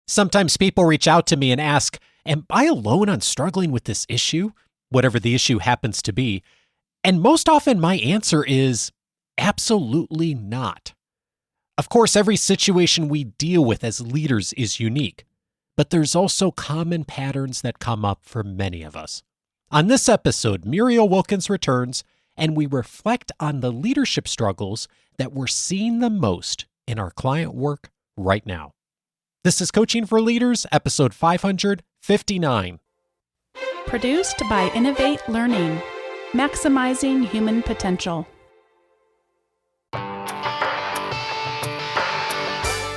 Sometimes people reach out to me and ask, am I alone on struggling with this issue? Whatever the issue happens to be. And most often my answer is absolutely not. Of course, every situation we deal with as leaders is unique, but there's also common patterns that come up for many of us. On this episode, Muriel Wilkins returns, and we reflect on the leadership struggles that we're seeing the most in our client work right now. This is Coaching for Leaders, episode 559. Produced by Innovate Learning, maximizing human potential.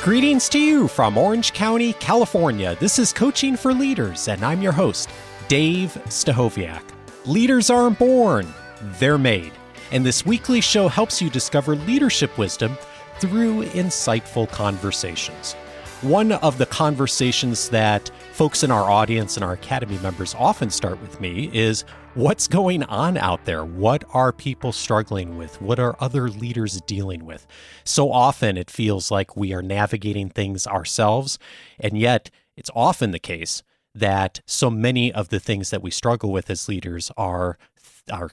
Greetings to you from Orange County, California. This is Coaching for Leaders, and I'm your host, Dave Stachowiak. Leaders aren't born, they're made. And this weekly show helps you discover leadership wisdom through insightful conversations. One of the conversations that folks in our audience and our Academy members often start with me is, what's going on out there? What are people struggling with? What are other leaders dealing with? So often it feels like we are navigating things ourselves, and yet it's often the case that so many of the things that we struggle with as leaders are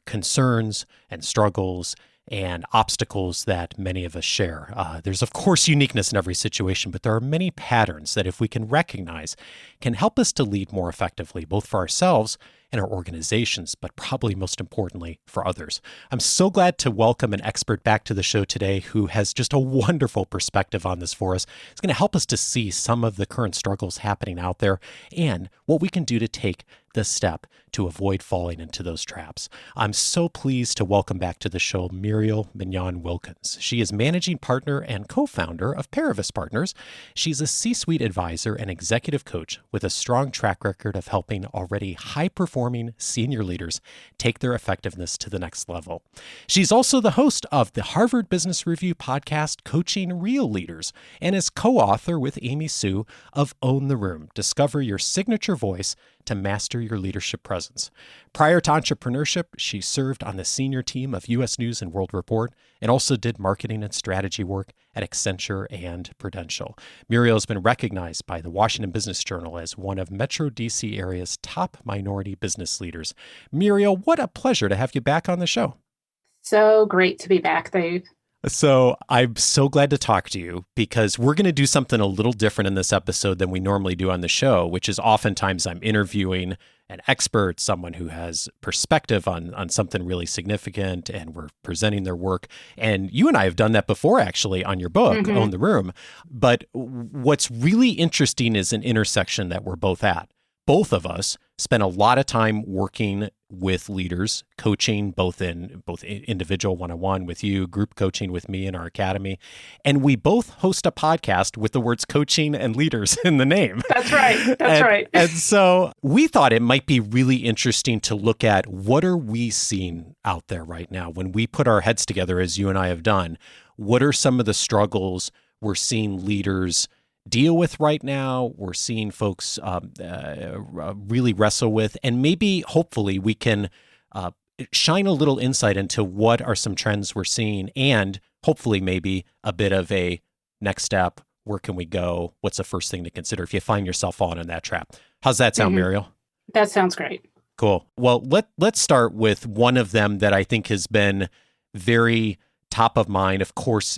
concerns and struggles and obstacles that many of us share. There's, of course, uniqueness in every situation, but there are many patterns that if we can recognize can help us to lead more effectively, both for ourselves and our organizations, but probably most importantly for others. I'm so glad to welcome an expert back to the show today who has just a wonderful perspective on this for us. It's going to help us to see some of the current struggles happening out there and what we can do to take the step to avoid falling into those traps. I'm so pleased to welcome back to the show Muriel Wilkins. She is managing partner and co-founder of Paravis Partners. She's a C-suite advisor and executive coach with a strong track record of helping already high-performing senior leaders take their effectiveness to the next level. She's also the host of the Harvard Business Review podcast, Coaching Real Leaders, and is co-author with Amy Sue of Own the Room, Discover Your Signature Voice to Master Your Leadership Presence. Prior to entrepreneurship, she served on the senior team of U.S. News and World Report and also did marketing and strategy work at Accenture and Prudential. Muriel has been recognized by the Washington Business Journal as one of Metro D.C. area's top minority business leaders. Muriel, what a pleasure to have you back on the show. So great to be back, Dave. So I'm so glad to talk to you because we're going to do something a little different in this episode than we normally do on the show, which is oftentimes I'm interviewing an expert, someone who has perspective on something really significant, and we're presenting their work. And you and I have done that before, actually, on your book, Own the Room. But what's really interesting is an intersection that we're both at. Both of us spend a lot of time working with leaders, coaching both individual one-on-one with you, group coaching with me in our academy. And we both host a podcast with the words coaching and leaders in the name. That's right. That's right. And so we thought it might be really interesting to look at what are we seeing out there right now when we put our heads together, as you and I have done. What are some of the struggles we're seeing leaders deal with right now, we're seeing folks really wrestle with, and maybe hopefully we can shine a little insight into what are some trends we're seeing, and hopefully maybe a bit of a next step. Where can we go? What's the first thing to consider if you find yourself falling in that trap? How's that sound, Muriel? That sounds great. Cool. Well, let's start with one of them that I think has been very top of mind. Of course,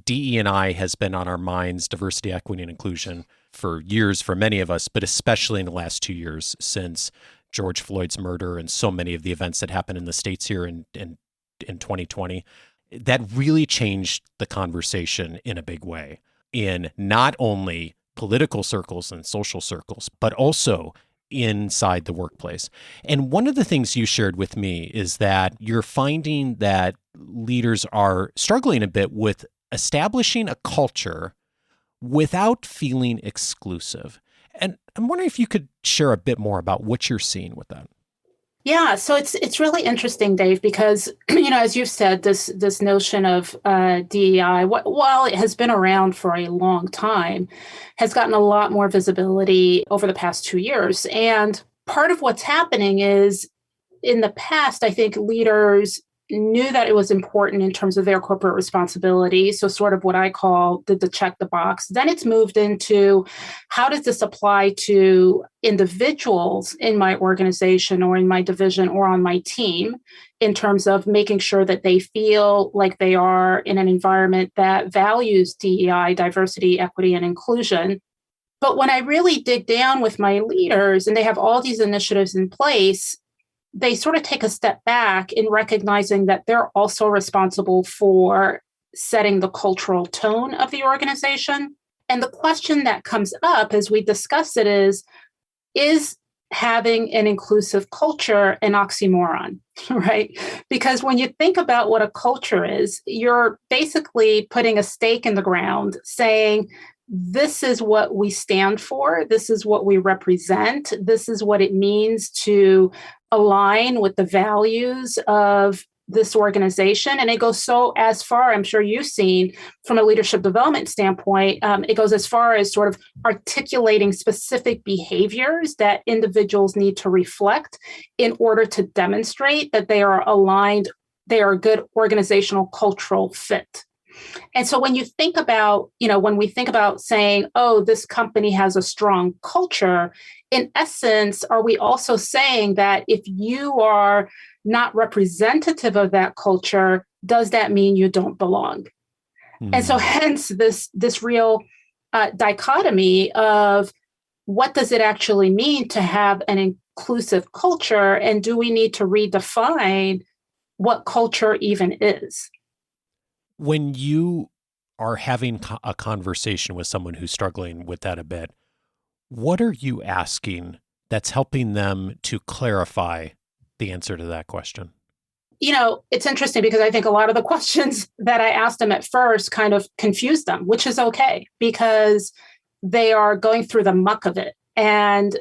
DE&I has been on our minds, diversity, equity, and inclusion, for years for many of us, but especially in the last 2 years since George Floyd's murder and so many of the events that happened in the States here in 2020. That really changed the conversation in a big way in not only political circles and social circles, but also inside the workplace. And one of the things you shared with me is that you're finding that leaders are struggling a bit with establishing a culture without feeling exclusive. And I'm wondering if you could share a bit more about what you're seeing with that. Yeah, so it's really interesting, Dave, because as you've said, this notion of DEI, while it has been around for a long time, has gotten a lot more visibility over the past 2 years. And part of what's happening is, in the past, I think leaders knew that it was important in terms of their corporate responsibility. So sort of what I call the check the box. Then it's moved into how does this apply to individuals in my organization or in my division or on my team in terms of making sure that they feel like they are in an environment that values DEI, diversity, equity, and inclusion. But when I really dig down with my leaders and they have all these initiatives in place, they sort of take a step back in recognizing that they're also responsible for setting the cultural tone of the organization. And the question that comes up as we discuss it is having an inclusive culture an oxymoron, right? Because when you think about what a culture is, you're basically putting a stake in the ground saying, this is what we stand for. This is what we represent. This is what it means to align with the values of this organization. And it goes so as far, I'm sure you've seen from a leadership development standpoint, it goes as far as sort of articulating specific behaviors that individuals need to reflect in order to demonstrate that they are aligned, they are a good organizational cultural fit. And so when you think about, when we think about saying, oh, this company has a strong culture, in essence, are we also saying that if you are not representative of that culture, does that mean you don't belong? And so hence this real dichotomy of what does it actually mean to have an inclusive culture? And do we need to redefine what culture even is? When you are having a conversation with someone who's struggling with that a bit, what are you asking that's helping them to clarify the answer to that question? It's interesting because I think a lot of the questions that I asked them at first kind of confused them, which is okay because they are going through the muck of it. And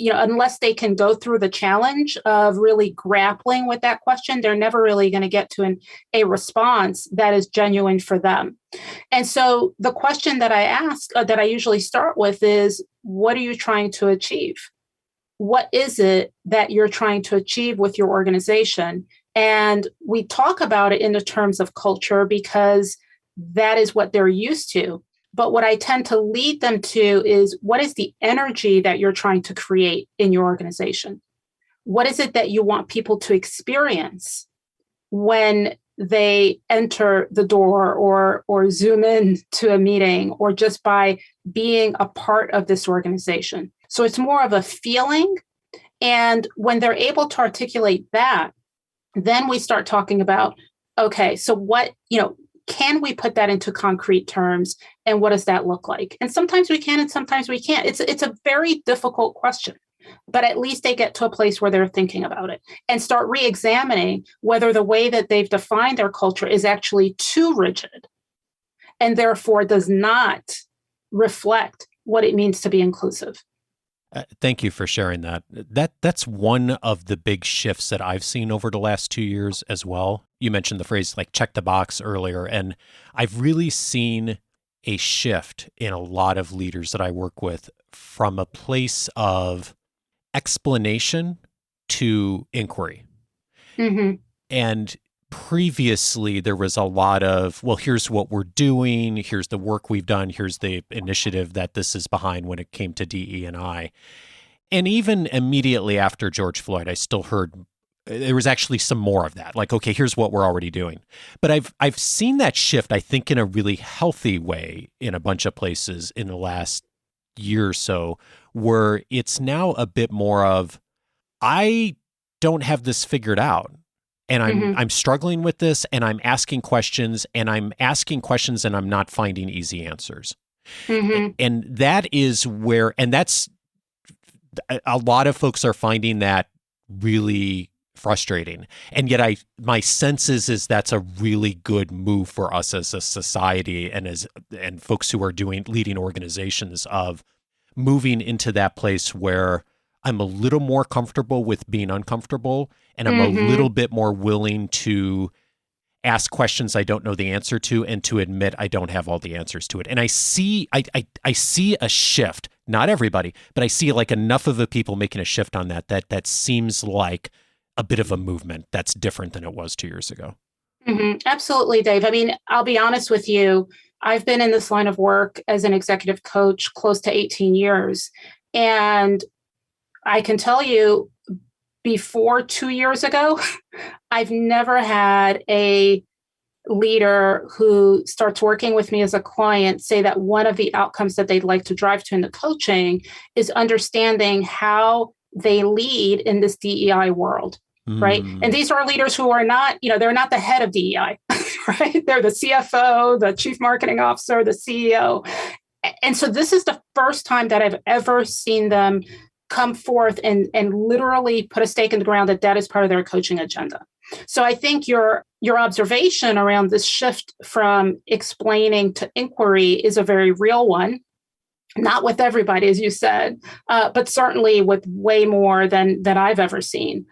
unless they can go through the challenge of really grappling with that question, they're never really going to get to a response that is genuine for them. And so the question that I ask, that I usually start with is, what are you trying to achieve? What is it that you're trying to achieve with your organization? And we talk about it in the terms of culture because that is what they're used to. But what I tend to lead them to is, what is the energy that you're trying to create in your organization? What is it that you want people to experience when they enter the door or zoom in to a meeting or just by being a part of this organization? So it's more of a feeling. And when they're able to articulate that, then we start talking about, okay, so what, can we put that into concrete terms? And what does that look like? And sometimes we can and sometimes we can't. It's a very difficult question, but at least they get to a place where they're thinking about it and start re-examining whether the way that they've defined their culture is actually too rigid and therefore does not reflect what it means to be inclusive. Thank you for sharing that. That's one of the big shifts that I've seen over the last 2 years as well. You mentioned the phrase like check the box earlier, and I've really seen a shift in a lot of leaders that I work with from a place of explanation to inquiry. Mm-hmm. And previously there was a lot of, well, here's what we're doing, here's the work we've done, here's the initiative that this is behind when it came to DE&I. And even immediately after George Floyd, I still heard there was actually some more of that. Like, okay, here's what we're already doing. But I've seen that shift, I think, in a really healthy way in a bunch of places in the last year or so, where it's now a bit more of, I don't have this figured out. And I'm struggling with this, and I'm asking questions, and I'm not finding easy answers. Mm-hmm. And that is where, and that's, a lot of folks are finding that really frustrating. And yet my sense is that's a really good move for us as a society and folks who are leading organizations, of moving into that place where I'm a little more comfortable with being uncomfortable, and I'm a little bit more willing to ask questions I don't know the answer to, and to admit I don't have all the answers to it. And I see a shift, not everybody, but I see like enough of the people making a shift on that seems like a bit of a movement that's different than it was 2 years ago. Absolutely, Dave. I mean, I'll be honest with you. I've been in this line of work as an executive coach close to 18 years. And I can tell you, before 2 years ago, I've never had a leader who starts working with me as a client say that one of the outcomes that they'd like to drive to in the coaching is understanding how they lead in this DEI world. Right. And these are leaders who are not, they're not the head of DEI, right? They're the CFO, the chief marketing officer, the CEO. And so this is the first time that I've ever seen them come forth and literally put a stake in the ground that is part of their coaching agenda. So I think your observation around this shift from explaining to inquiry is a very real one. Not with everybody, as you said, but certainly with way more than I've ever seen.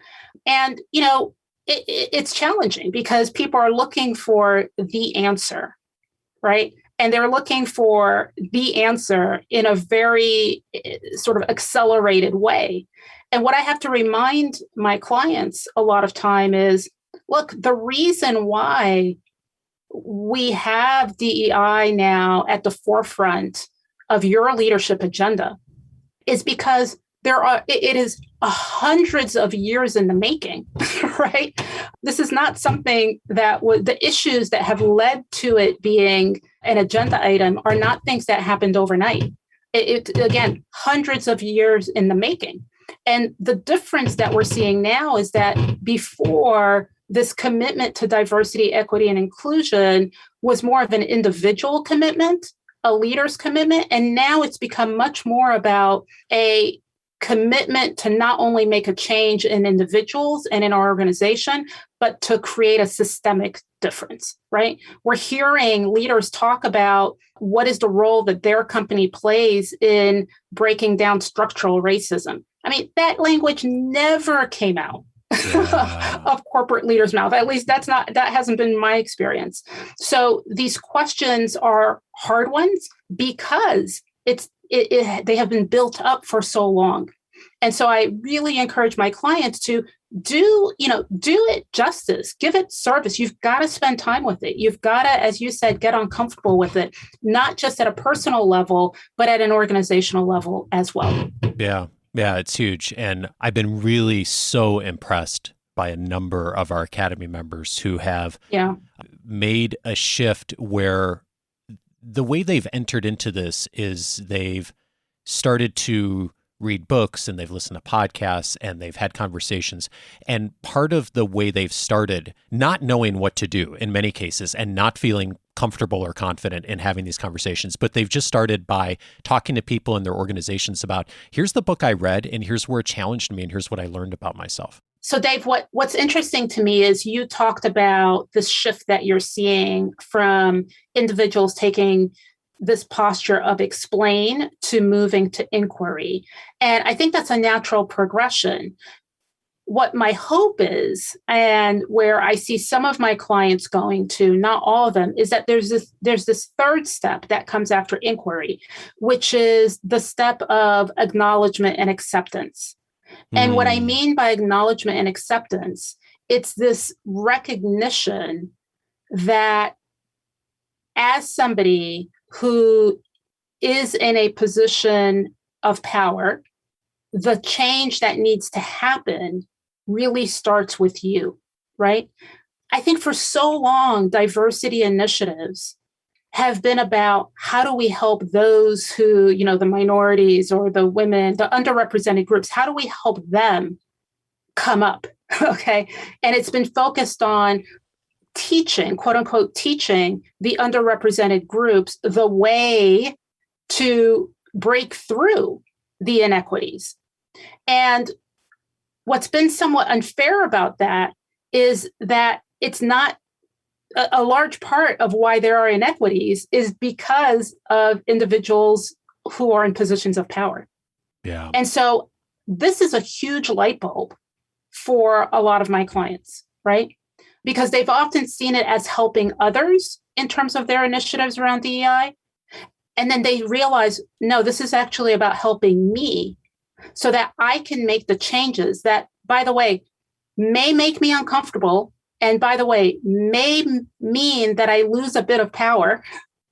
And, it's challenging because people are looking for the answer, right? And they're looking for the answer in a very sort of accelerated way. And what I have to remind my clients a lot of time is, look, the reason why we have DEI now at the forefront of your leadership agenda is because it is hundreds of years in the making, right? This is not something the issues that have led to it being an agenda item are not things that happened overnight. Again, hundreds of years in the making. And the difference that we're seeing now is that before, this commitment to diversity, equity, and inclusion was more of an individual commitment, a leader's commitment. And now it's become much more about a commitment to not only make a change in individuals and in our organization, but to create a systemic difference, right? We're hearing leaders talk about what is the role that their company plays in breaking down structural racism. I mean, that language never came out of corporate leaders' mouth. At least that hasn't been my experience. So these questions are hard ones because they have been built up for so long. And so I really encourage my clients to do it justice, give it service. You've got to spend time with it. You've got to, as you said, get uncomfortable with it, not just at a personal level, but at an organizational level as well. Yeah, it's huge. And I've been really so impressed by a number of our Academy members who have made a shift where the way they've entered into this is they've started to read books and they've listened to podcasts and they've had conversations. And part of the way they've started, not knowing what to do in many cases and not feeling comfortable or confident in having these conversations, but they've just started by talking to people in their organizations about, here's the book I read and here's where it challenged me and here's what I learned about myself. So Dave, what's interesting to me is you talked about this shift that you're seeing from individuals taking this posture of explain to moving to inquiry. And I think that's a natural progression. What my hope is, and where I see some of my clients going to, not all of them, is that there's this third step that comes after inquiry, which is the step of acknowledgement and acceptance. And what I mean by acknowledgement and acceptance, it's this recognition that as somebody who is in a position of power, the change that needs to happen really starts with you, right? I think for so long, diversity initiatives have been about how do we help those who, the minorities or the women, the underrepresented groups, how do we help them come up, okay? And it's been focused on teaching, quote unquote, teaching the underrepresented groups the way to break through the inequities. And what's been somewhat unfair about that is that it's not a large part of why there are inequities is because of individuals who are in positions of power. Yeah. And so this is a huge light bulb for a lot of my clients, right? Because they've often seen it as helping others in terms of their initiatives around DEI. And then they realize, no, this is actually about helping me so that I can make the changes that, by the way, may make me uncomfortable. And by the way, may mean that I lose a bit of power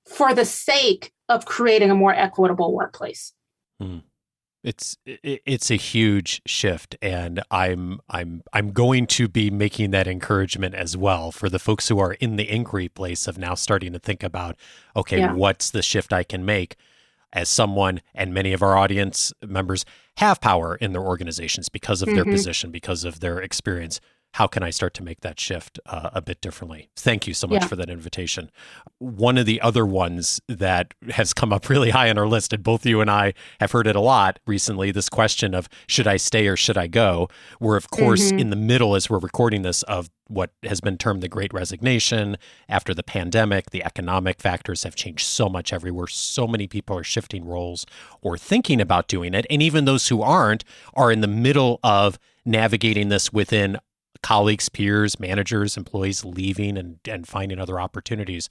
for the sake of creating a more equitable workplace. It's a huge shift, and I'm going to be making that encouragement as well for the folks who are in the inquiry place of now starting to think about, okay, what's the shift I can make as someone, and many of our audience members have power in their organizations because of their position, because of their experience. How can I start to make that shift a bit differently? Thank you so much for that invitation. One of the other ones that has come up really high on our list, and both you and I have heard it a lot recently, this question of should I stay or should I go? We're, of course, in the middle, as we're recording this, of what has been termed the Great Resignation. After the pandemic, the economic factors have changed so much everywhere. So many people are shifting roles or thinking about doing it. And even those who aren't are in the middle of navigating this within colleagues, peers, managers, employees leaving and finding other opportunities.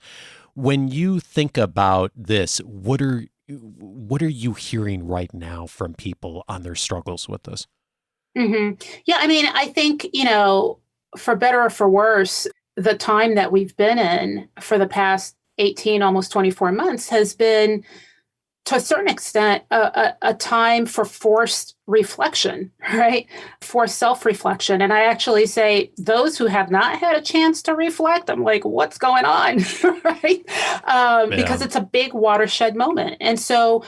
When you think about this, what are you hearing right now from people on their struggles with this? Yeah, I mean, I think, for better or for worse, the time that we've been in for the past 18, almost 24 months has been, to a certain extent, a time for forced reflection, right? For self-reflection. And I actually say those who have not had a chance to reflect, I'm like, what's going on, right? Because it's a big watershed moment. And so,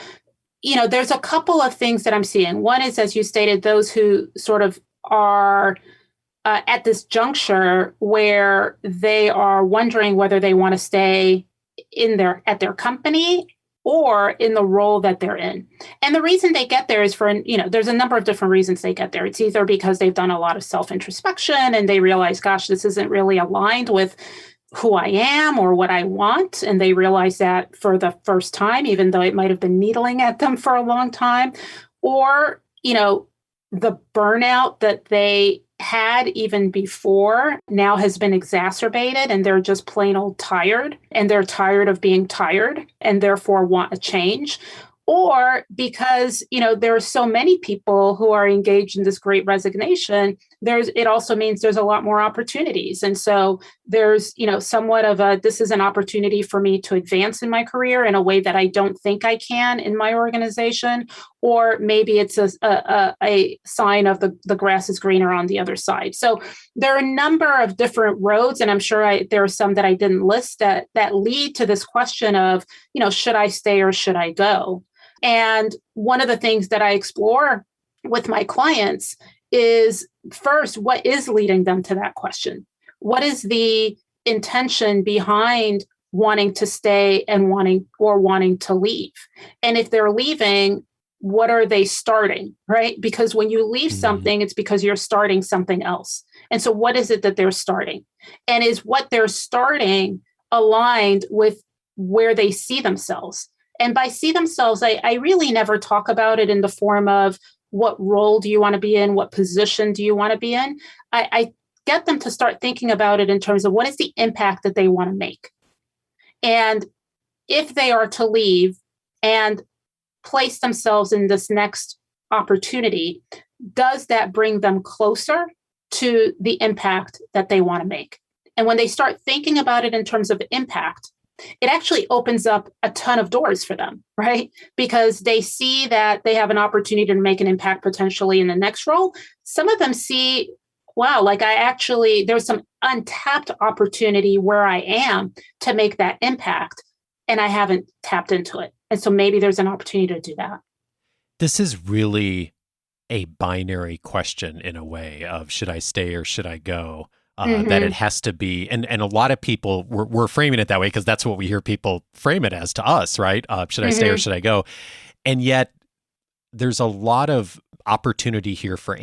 there's a couple of things that I'm seeing. One is, as you stated, those who sort of are at this juncture where they are wondering whether they want to stay at their company or in the role that they're in. And the reason they get there is there's a number of different reasons they get there. It's either because they've done a lot of self-introspection and they realize, gosh, this isn't really aligned with who I am or what I want. And they realize that for the first time, even though it might have been needling at them for a long time. Or, the burnout that they had even before now has been exacerbated, and they're just plain old tired, and they're tired of being tired and therefore want a change. Or because, there are so many people who are engaged in this great resignation, it also means there's a lot more opportunities. And so there's, somewhat of this is an opportunity for me to advance in my career in a way that I don't think I can in my organization. Or maybe it's a sign of the grass is greener on the other side. So there are a number of different roads, and I'm sure there are some that I didn't list that lead to this question of, should I stay or should I go? And one of the things that I explore with my clients is, first, what is leading them to that question? What is the intention behind wanting to stay and wanting to leave? And if they're leaving, what are they starting, right? Because when you leave something, it's because you're starting something else. And so what is it that they're starting? And is what they're starting aligned with where they see themselves? And by see themselves, I really never talk about it in the form of what role do you want to be in? What position do you want to be in? I get them to start thinking about it in terms of what is the impact that they want to make. And if they are to leave and place themselves in this next opportunity, does that bring them closer to the impact that they want to make? And when they start thinking about it in terms of impact, it actually opens up a ton of doors for them, right? Because they see that they have an opportunity to make an impact potentially in the next role. Some of them see, wow, there's some untapped opportunity where I am to make that impact, and I haven't tapped into it. And so maybe there's an opportunity to do that. This is really a binary question in a way of should I stay or should I go? That it has to be, and a lot of people, we're framing it that way because that's what we hear people frame it as to us, right? Should I stay or should I go? And yet there's a lot of opportunity here for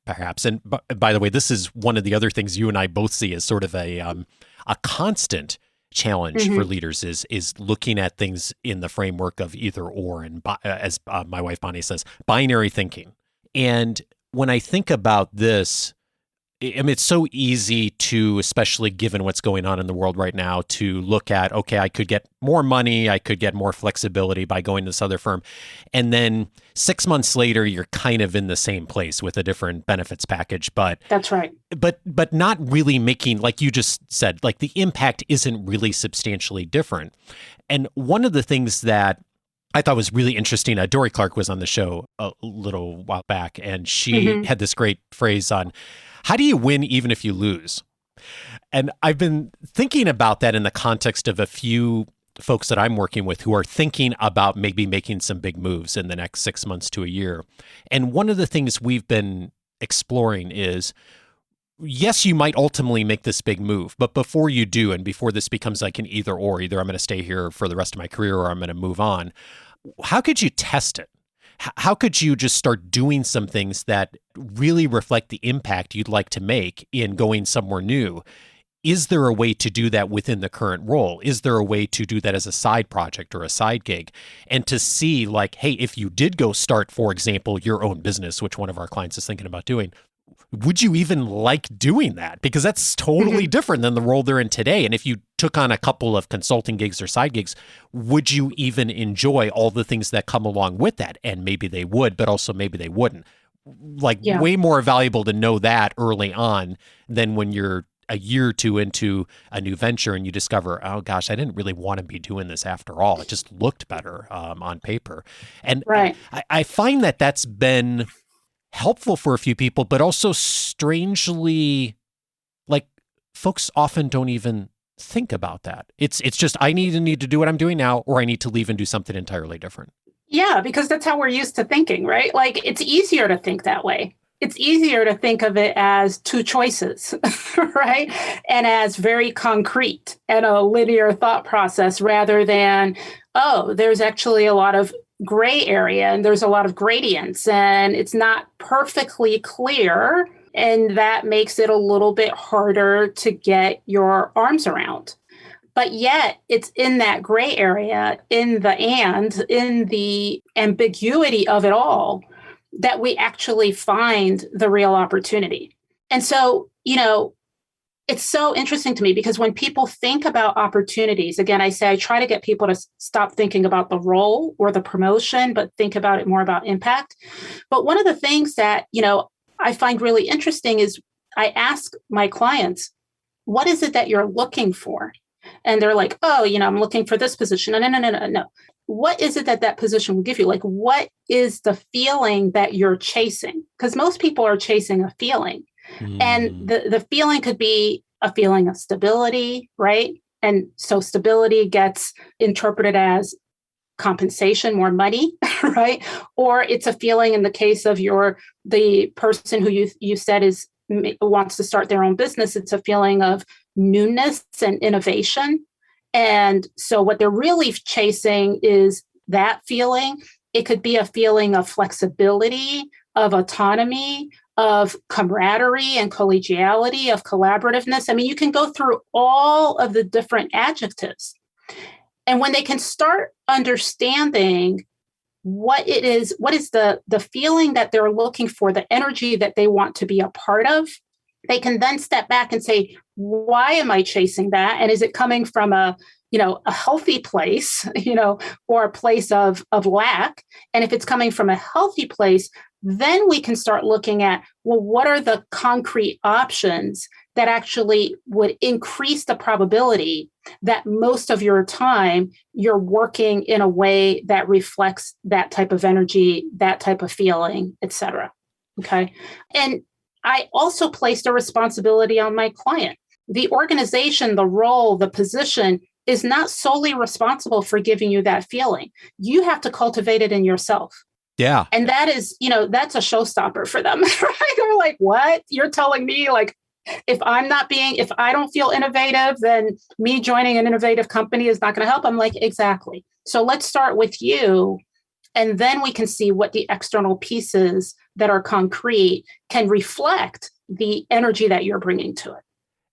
perhaps. And by the way, this is one of the other things you and I both see as sort of a constant challenge for leaders is looking at things in the framework of either or, and as my wife Bonnie says, binary thinking. And when I think about this, I mean, it's so easy to, especially given what's going on in the world right now, to look at, okay, I could get more money, I could get more flexibility by going to this other firm. And then 6 months later, you're kind of in the same place with a different benefits package. But that's right. But not really making, like you just said, like the impact isn't really substantially different. And one of the things that I thought was really interesting, Dory Clark was on the show a little while back, and she had this great phrase on, how do you win even if you lose? And I've been thinking about that in the context of a few folks that I'm working with who are thinking about maybe making some big moves in the next 6 months to a year. And one of the things we've been exploring is, yes, you might ultimately make this big move, but before you do, and before this becomes like an either or, either I'm going to stay here for the rest of my career or I'm going to move on, how could you test it? How could you just start doing some things that really reflect the impact you'd like to make in going somewhere new? Is there a way to do that within the current role? Is there a way to do that as a side project or a side gig? And to see like, hey, if you did go start, for example, your own business, which one of our clients is thinking about doing, would you even like doing that? Because that's totally different than the role they're in today. And if you took on a couple of consulting gigs or side gigs, would you even enjoy all the things that come along with that? And maybe they would, but also maybe they wouldn't. Like way more valuable to know that early on than when you're a year or two into a new venture and you discover, oh gosh, I didn't really want to be doing this after all. It just looked better on paper. And I find that that's been helpful for a few people, but also strangely, like folks often don't even think about that. It's just, I need to do what I'm doing now, or I need to leave and do something entirely different. Yeah, because that's how we're used to thinking, right? Like it's easier to think that way. It's easier to think of it as two choices, right? And as very concrete and a linear thought process rather than, oh, there's actually a lot of gray area and there's a lot of gradients and it's not perfectly clear. And that makes it a little bit harder to get your arms around. But yet it's in that gray area, in the ambiguity of it all, that we actually find the real opportunity. And so, it's so interesting to me because when people think about opportunities, again, I try to get people to stop thinking about the role or the promotion, but think about it more about impact. But one of the things that, I find really interesting is I ask my clients, what is it that you're looking for? And they're like, oh, I'm looking for this position. No. What is it that position will give you? Like, what is the feeling that you're chasing? Because most people are chasing a feeling. And the feeling could be a feeling of stability, right? And so stability gets interpreted as compensation, more money, right? Or it's a feeling in the case of the person who you said wants to start their own business. It's a feeling of newness and innovation. And so what they're really chasing is that feeling. It could be a feeling of flexibility, of autonomy, of camaraderie and collegiality, of collaborativeness. I mean, you can go through all of the different adjectives. And when they can start understanding what is the feeling that they're looking for, the energy that they want to be a part of, they can then step back and say, why am I chasing that? And is it coming from a healthy place, or a place of lack? And if it's coming from a healthy place, then we can start looking at, well, what are the concrete options that actually would increase the probability that most of your time you're working in a way that reflects that type of energy, that type of feeling, et cetera. Okay. And I also placed a responsibility on my client. The organization, the role, the position is not solely responsible for giving you that feeling. You have to cultivate it in yourself. Yeah. And that is, that's a showstopper for them, right? They're like, what? You're telling me like, if I don't feel innovative, then me joining an innovative company is not going to help. I'm like, exactly. So let's start with you. And then we can see what the external pieces that are concrete can reflect the energy that you're bringing to it.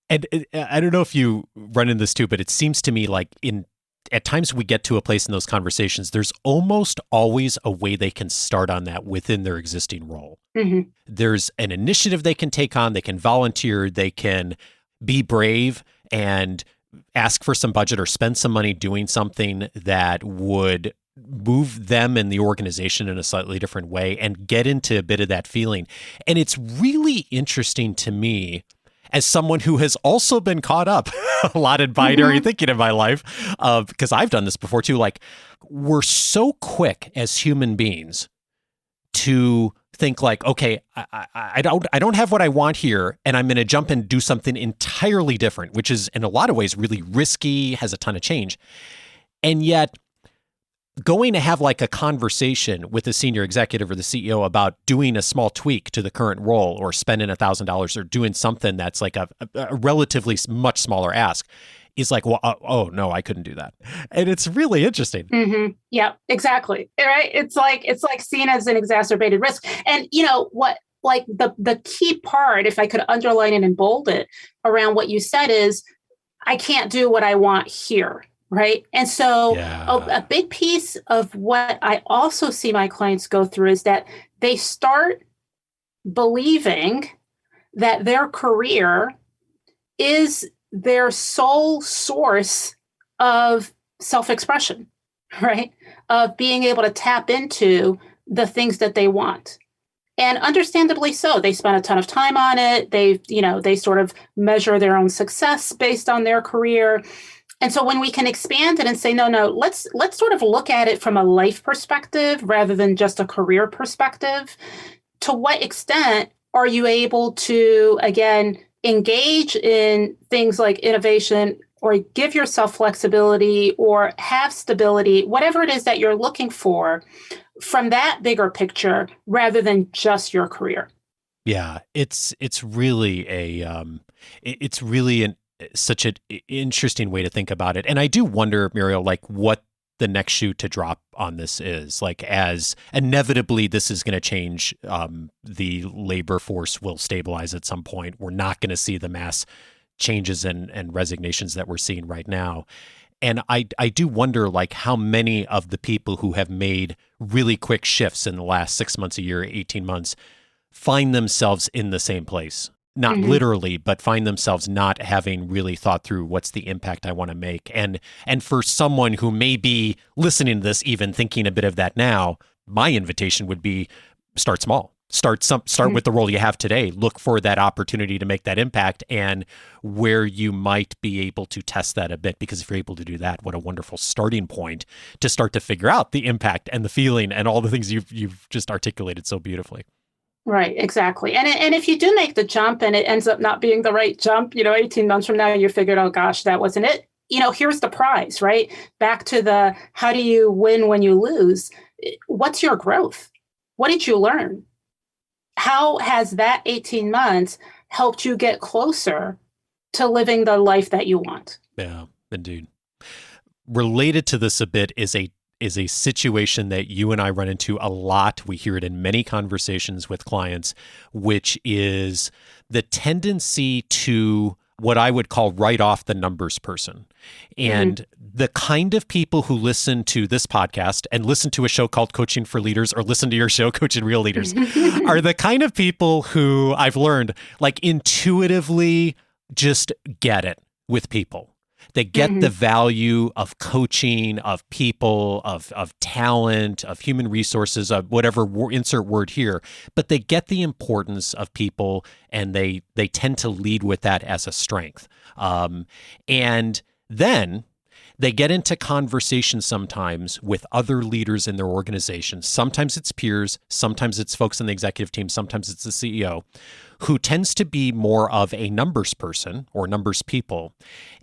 And I don't know if you run into this too, but it seems to me like in at times we get to a place in those conversations, there's almost always a way they can start on that within their existing role. Mm-hmm. There's an initiative they can take on, they can volunteer, they can be brave and ask for some budget or spend some money doing something that would move them and the organization in a slightly different way and get into a bit of that feeling. And it's really interesting to me as someone who has also been caught up a lot in binary thinking in my life, because I've done this before too. Like, we're so quick as human beings to think like, okay, I don't have what I want here, and I'm going to jump and do something entirely different, which is in a lot of ways really risky, has a ton of change. And yet going to have like a conversation with a senior executive or the CEO about doing a small tweak to the current role or spending $1,000 or doing something that's like a relatively much smaller ask is like, well, oh no, I couldn't do that. And it's really interesting. Mm-hmm. Yeah, exactly. Right. It's like seen as an exacerbated risk. And you know what, like the key part, if I could underline it and bold it around what you said, is I can't do what I want here. Right. And so a big piece of what I also see my clients go through is that they start believing that their career is their sole source of self-expression, right? Of being able to tap into the things that they want. And understandably so. They spend a ton of time on it. They sort of measure their own success based on their career. And so when we can expand it and say, no, let's sort of look at it from a life perspective rather than just a career perspective. To what extent are you able to, again, engage in things like innovation or give yourself flexibility or have stability, whatever it is that you're looking for from that bigger picture rather than just your career? Yeah, it's really such an interesting way to think about it. And I do wonder, Muriel, like what the next shoe to drop on this is. Like, as inevitably this is going to change, the labor force will stabilize at some point. We're not going to see the mass changes and resignations that we're seeing right now. And I do wonder, like, how many of the people who have made really quick shifts in the last 6 months, a year, 18 months, find themselves in the same place. Not literally, but find themselves not having really thought through what's the impact I want to make. And for someone who may be listening to this, even thinking a bit of that now, my invitation would be start small. Start with the role you have today. Look for that opportunity to make that impact and where you might be able to test that a bit. Because if you're able to do that, what a wonderful starting point to start to figure out the impact and the feeling and all the things you've just articulated so beautifully. Right, exactly. And if you do make the jump and it ends up not being the right jump, 18 months from now, you figured, oh gosh, that wasn't it. Here's the prize, right? Back to the, how do you win when you lose? What's your growth? What did you learn? How has that 18 months helped you get closer to living the life that you want? Yeah, indeed. Related to this a bit is a situation that you and I run into a lot. We hear it in many conversations with clients, which is the tendency to what I would call write off the numbers person. And the kind of people who listen to this podcast and listen to a show called Coaching for Leaders or listen to your show, Coaching Real Leaders, are the kind of people who I've learned like intuitively just get it with people. They get the value of coaching, of people, of talent, of human resources, of whatever insert word here, but they get the importance of people and they tend to lead with that as a strength. And then they get into conversations sometimes with other leaders in their organization. Sometimes it's peers, sometimes it's folks in the executive team, sometimes it's the CEO, who tends to be more of a numbers person or numbers people.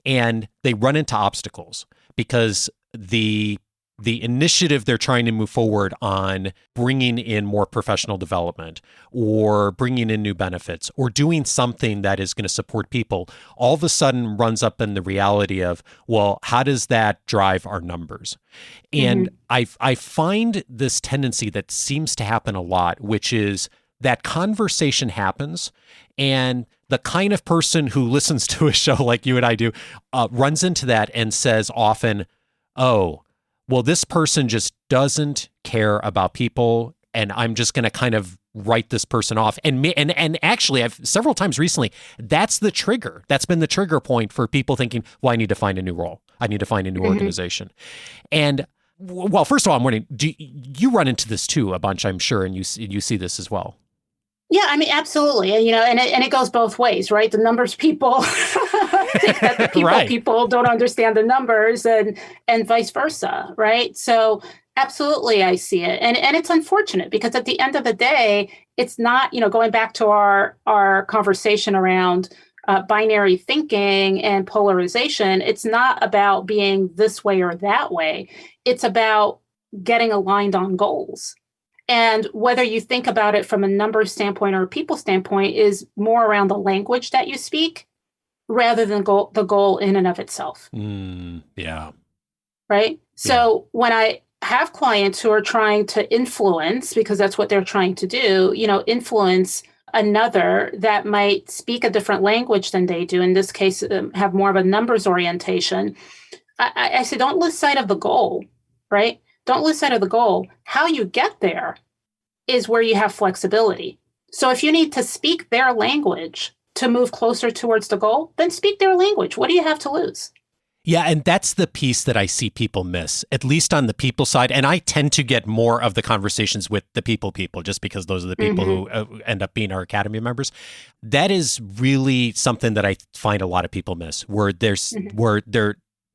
And they run into obstacles because the initiative they're trying to move forward on bringing in more professional development or bringing in new benefits or doing something that is going to support people all of a sudden runs up in the reality of, well, how does that drive our numbers? And I find this tendency that seems to happen a lot, which is that conversation happens and the kind of person who listens to a show like you and I do runs into that and says often, oh, well, this person just doesn't care about people, and I'm just going to kind of write this person off. And actually, I've several times recently, that's the trigger. That's been the trigger point for people thinking, well, I need to find a new role. I need to find a new organization. And well, first of all, I'm wondering, do you run into this too a bunch, I'm sure, and you see this as well? Yeah, I mean, absolutely. And it goes both ways, right? The numbers people think that the people don't understand the numbers, and vice versa, right? So absolutely, I see it. And it's unfortunate because at the end of the day, it's not, going back to our conversation around binary thinking and polarization, it's not about being this way or that way. It's about getting aligned on goals. And whether you think about it from a numbers standpoint or a people standpoint is more around the language that you speak rather than the goal in and of itself. Yeah. Right? So when I have clients who are trying to influence, because that's what they're trying to do, influence another that might speak a different language than they do, in this case, have more of a numbers orientation, I say, don't lose sight of the goal, right? Don't lose sight of the goal. How you get there is where you have flexibility. So if you need to speak their language to move closer towards the goal, then speak their language. What do you have to lose? Yeah, and that's the piece that I see people miss, at least on the people side. And I tend to get more of the conversations with the people, just because those are the people who end up being our Academy members. That is really something that I find a lot of people miss, where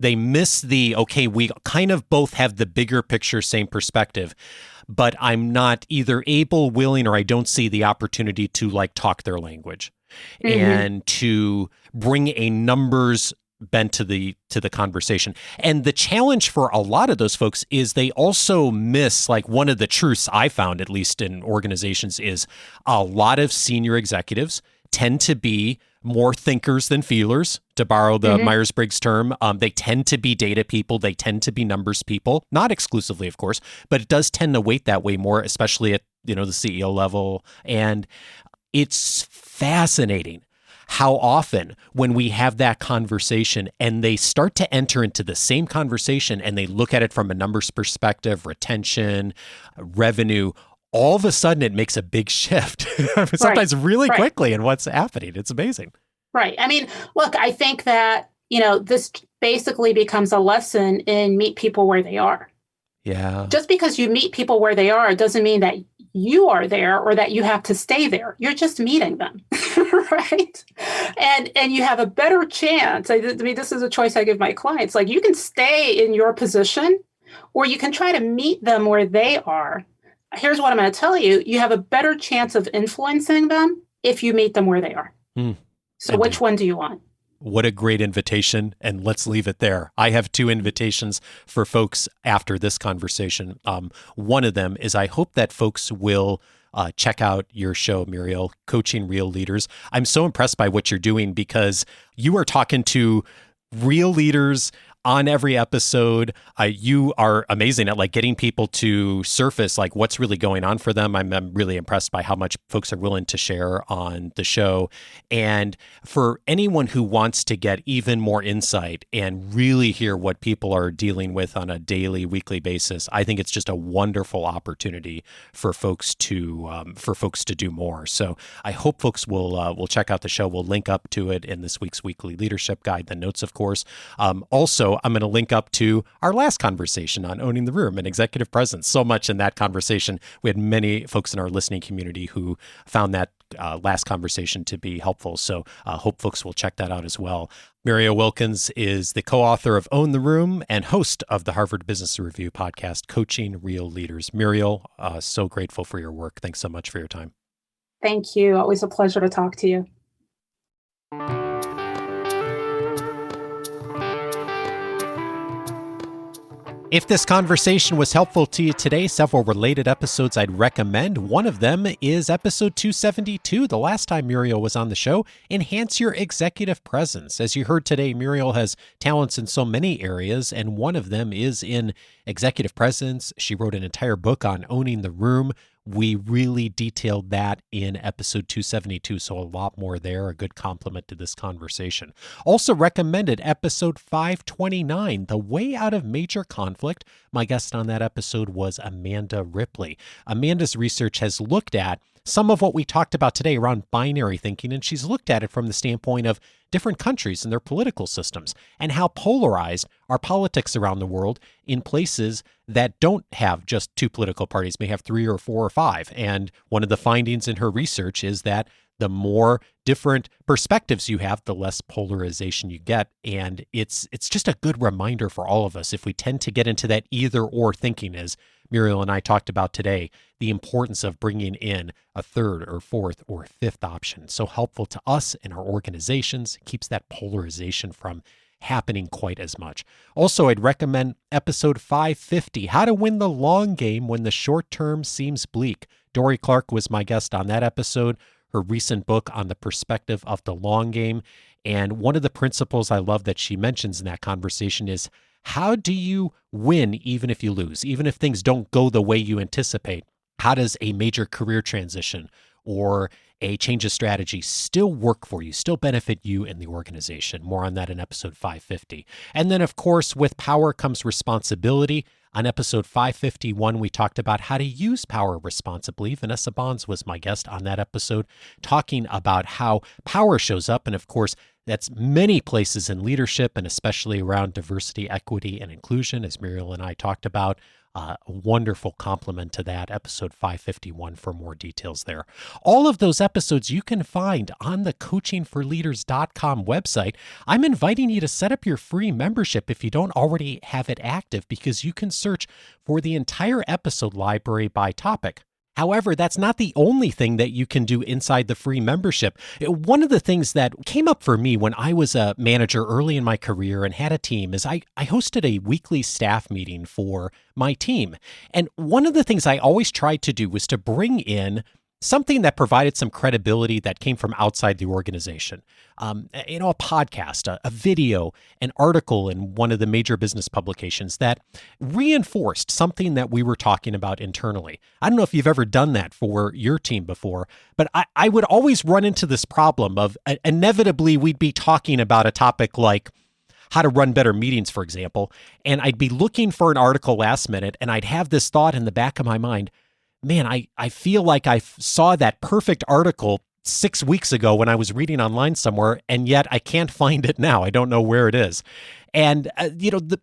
they miss okay, we kind of both have the bigger picture, same perspective, but I'm not either able, willing, or I don't see the opportunity to talk their language and to bring a numbers bent to the conversation. And the challenge for a lot of those folks is they also miss, one of the truths I found, at least in organizations, is a lot of senior executives tend to be more thinkers than feelers, to borrow the Myers-Briggs term. They tend to be data people. They tend to be numbers people, not exclusively, of course, but it does tend to weight that way more, especially at, the CEO level. And it's fascinating how often when we have that conversation and they start to enter into the same conversation and they look at it from a numbers perspective, retention, revenue, all of a sudden it makes a big shift, sometimes really quickly in what's happening. It's amazing. Right. I mean, look, I think that, this basically becomes a lesson in meet people where they are. Yeah. Just because you meet people where they are doesn't mean that you are there or that you have to stay there. You're just meeting them, right? And you have a better chance. I mean, this is a choice I give my clients. You can stay in your position or you can try to meet them where they are. Here's what I'm going to tell you. You have a better chance of influencing them if you meet them where they are. So which one do you want? What a great invitation. And let's leave it there. I have 2 invitations for folks after this conversation. One of them is I hope that folks will check out your show, Muriel, Coaching Real Leaders. I'm so impressed by what you're doing because you are talking to real leaders on every episode. You are amazing at getting people to surface what's really going on for them. I'm really impressed by how much folks are willing to share on the show. And for anyone who wants to get even more insight and really hear what people are dealing with on a daily, weekly basis, I think it's just a wonderful opportunity for folks to do more. So I hope folks will check out the show. We'll link up to it in this week's weekly leadership guide, the notes, of course. Also, I'm going to link up to our last conversation on owning the room and executive presence. So much in that conversation. We had many folks in our listening community who found that last conversation to be helpful. So hope folks will check that out as well. Muriel Wilkins is the co-author of Own the Room and host of the Harvard Business Review podcast, Coaching Real Leaders. Muriel, so grateful for your work. Thanks so much for your time. Thank you. Always a pleasure to talk to you. If this conversation was helpful to you today, several related episodes I'd recommend. One of them is episode 272, the last time Muriel was on the show, Enhance Your Executive Presence. As you heard today, Muriel has talents in so many areas, and one of them is in executive presence. She wrote an entire book on owning the room. We really detailed that in episode 272, so a lot more there, a good complement to this conversation. Also recommended episode 529, The Way Out of Major Conflict. My guest on that episode was Amanda Ripley. Amanda's research has looked at some of what we talked about today around binary thinking, and she's looked at it from the standpoint of different countries and their political systems and how polarized are politics around the world in places that don't have just two political parties, may have 3 or 4 or 5. And one of the findings in her research is that the more different perspectives you have, the less polarization you get. And it's just a good reminder for all of us if we tend to get into that either or thinking, as Muriel and I talked about today, the importance of bringing in a third or fourth or fifth option. So helpful to us and our organizations, keeps that polarization from happening quite as much. Also, I'd recommend episode 550, How to Win the Long Game When the Short Term Seems Bleak. Dory Clark was my guest on that episode, her recent book on the perspective of the long game. And one of the principles I love that she mentions in that conversation is, how do you win even if you lose, even if things don't go the way you anticipate? How does a major career transition or a change of strategy still work for you, still benefit you and the organization? More on that in episode 550. And then, of course, with power comes responsibility. On episode 551, we talked about how to use power responsibly. Vanessa Bonds was my guest on that episode, talking about how power shows up. And of course, that's many places in leadership, and especially around diversity, equity, and inclusion, as Muriel and I talked about. A wonderful complement to that, episode 551 for more details there. All of those episodes you can find on the coachingforleaders.com website. I'm inviting you to set up your free membership if you don't already have it active, because you can search for the entire episode library by topic. However, that's not the only thing that you can do inside the free membership. One of the things that came up for me when I was a manager early in my career and had a team is I hosted a weekly staff meeting for my team. And one of the things I always tried to do was to bring in something that provided some credibility that came from outside the organization. A podcast, a video, an article in one of the major business publications that reinforced something that we were talking about internally. I don't know if you've ever done that for your team before, but I would always run into this problem of inevitably we'd be talking about a topic like how to run better meetings, for example, and I'd be looking for an article last minute, and I'd have this thought in the back of my mind, man, I feel like I saw that perfect article 6 weeks ago when I was reading online somewhere, and yet I can't find it now. I don't know where it is. And,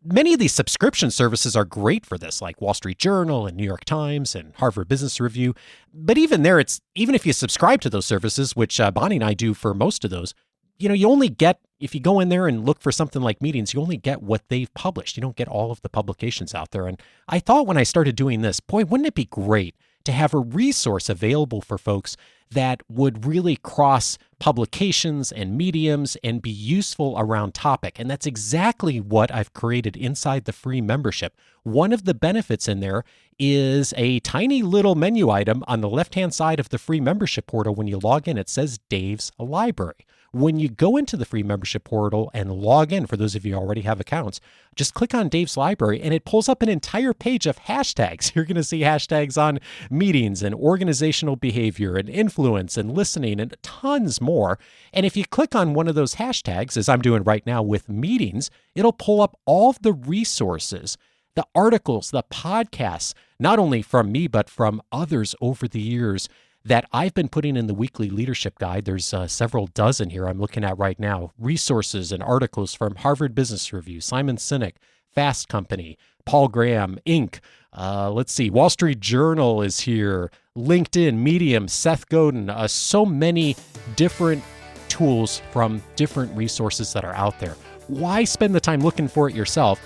many of these subscription services are great for this, like Wall Street Journal and New York Times and Harvard Business Review. But even there, even if you subscribe to those services, which Bonnie and I do for most of those, you only get, if you go in there and look for something like meetings, you only get what they've published. You don't get all of the publications out there. And I thought when I started doing this, boy, wouldn't it be great to have a resource available for folks that would really cross publications and mediums and be useful around topic. And that's exactly what I've created inside the free membership. One of the benefits in there is a tiny little menu item on the left-hand side of the free membership portal. When you log in, it says Dave's Library. When you go into the free membership portal and log in, for those of you who already have accounts, just click on Dave's Library and it pulls up an entire page of hashtags. You're going to see hashtags on meetings and organizational behavior and influence and listening and tons more. And if you click on one of those hashtags, as I'm doing right now with meetings, it'll pull up all of the resources, the articles, the podcasts, not only from me, but from others over the years that I've been putting in the weekly leadership guide. There's several dozen here I'm looking at right now. Resources and articles from Harvard Business Review, Simon Sinek, Fast Company, Paul Graham, Inc. Let's see, Wall Street Journal is here, LinkedIn, Medium, Seth Godin, so many different tools from different resources that are out there. Why spend the time looking for it yourself?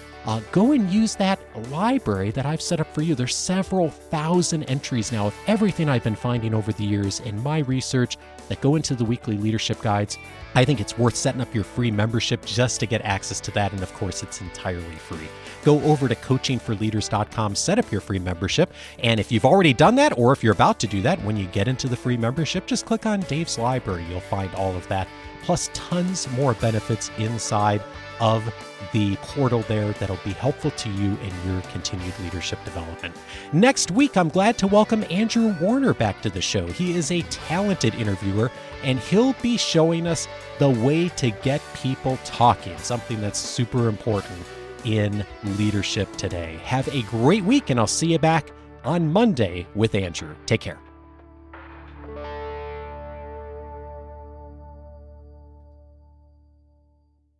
Go and use that library that I've set up for you. There's several thousand entries now of everything I've been finding over the years in my research that go into the weekly leadership guides. I think it's worth setting up your free membership just to get access to that. And of course, it's entirely free. Go over to coachingforleaders.com, set up your free membership. And if you've already done that, or if you're about to do that, when you get into the free membership, just click on Dave's Library. You'll find all of that, plus tons more benefits inside of the portal there that'll be helpful to you in your continued leadership development. Next week, I'm glad to welcome Andrew Warner back to the show. He is a talented interviewer, and he'll be showing us the way to get people talking, something that's super important in leadership today. Have a great week, and I'll see you back on Monday with Andrew. Take care.